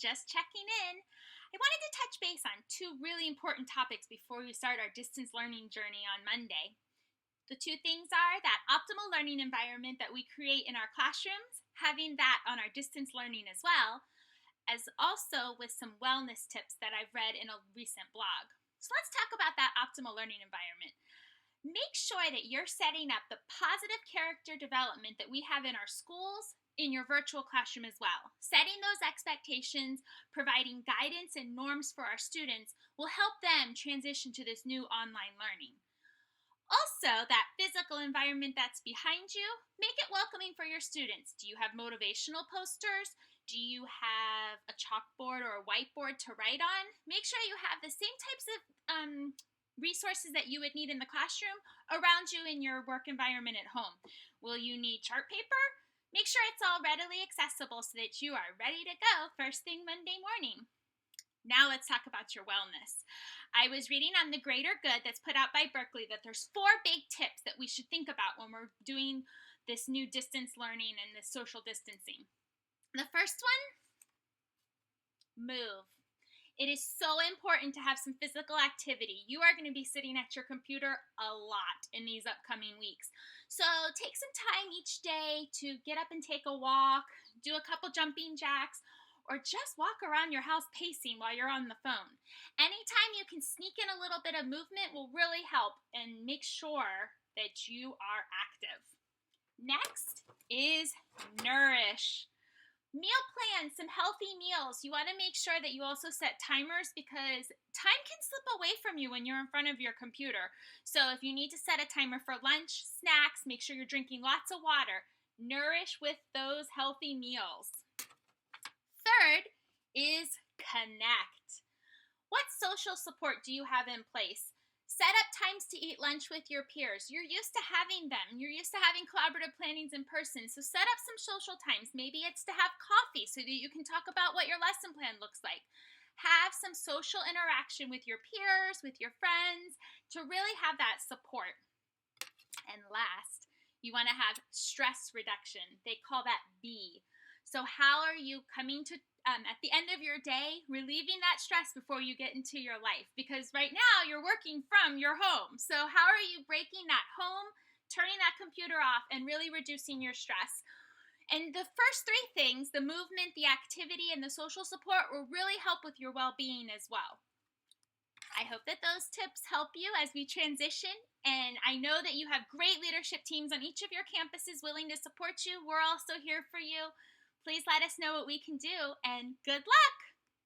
just checking in. I wanted to touch base on two really important topics before we start our distance learning journey on Monday. The two things are that optimal learning environment that we create in our classrooms, having that on our distance learning as well, as also with some wellness tips that I've read in a recent blog. So let's talk about that optimal learning environment. Make sure that you're setting up the positive character development that we have in our schools in your virtual classroom as well. Setting those expectations, providing guidance and norms for our students will help them transition to this new online learning. Also, that physical environment that's behind you, make it welcoming for your students. Do you have motivational posters? Do you have a chalkboard or a whiteboard to write on? Make sure you have the same types of resources that you would need in the classroom around you in your work environment at home. Will you need chart paper? Make sure it's all readily accessible so that you are ready to go first thing Monday morning. Now let's talk about your wellness. I was reading on The Greater Good that's put out by Berkeley that there's 4 big tips that we should think about when we're doing this new distance learning and this social distancing. The first one, move. It is so important to have some physical activity. You are going to be sitting at your computer a lot in these upcoming weeks. So take some time each day to get up and take a walk, do a couple jumping jacks, or just walk around your house pacing while you're on the phone. Anytime you can sneak in a little bit of movement will really help and make sure that you are active. Next is nourish. Meal plans, some healthy meals. You want to make sure that you also set timers because time can slip away from you when you're in front of your computer. So if you need to set a timer for lunch, snacks, make sure you're drinking lots of water. Nourish with those healthy meals. Third is connect. What social support do you have in place? Set up times to eat lunch with your peers. You're used to having them. You're used to having collaborative plannings in person. So set up some social times. Maybe it's to have coffee so that you can talk about what your lesson plan looks like. Have some social interaction with your peers, with your friends, to really have that support. And last, you want to have stress reduction. They call that B. So how are you coming to at the end of your day, relieving that stress before you get into your life? Because right now you're working from your home. So how are you breaking that home, turning that computer off, and really reducing your stress? And the first 3 things, the movement, the activity, and the social support, will really help with your well-being as well. I hope that those tips help you as we transition. And I know that you have great leadership teams on each of your campuses willing to support you. We're also here for you. Please let us know what we can do, and good luck!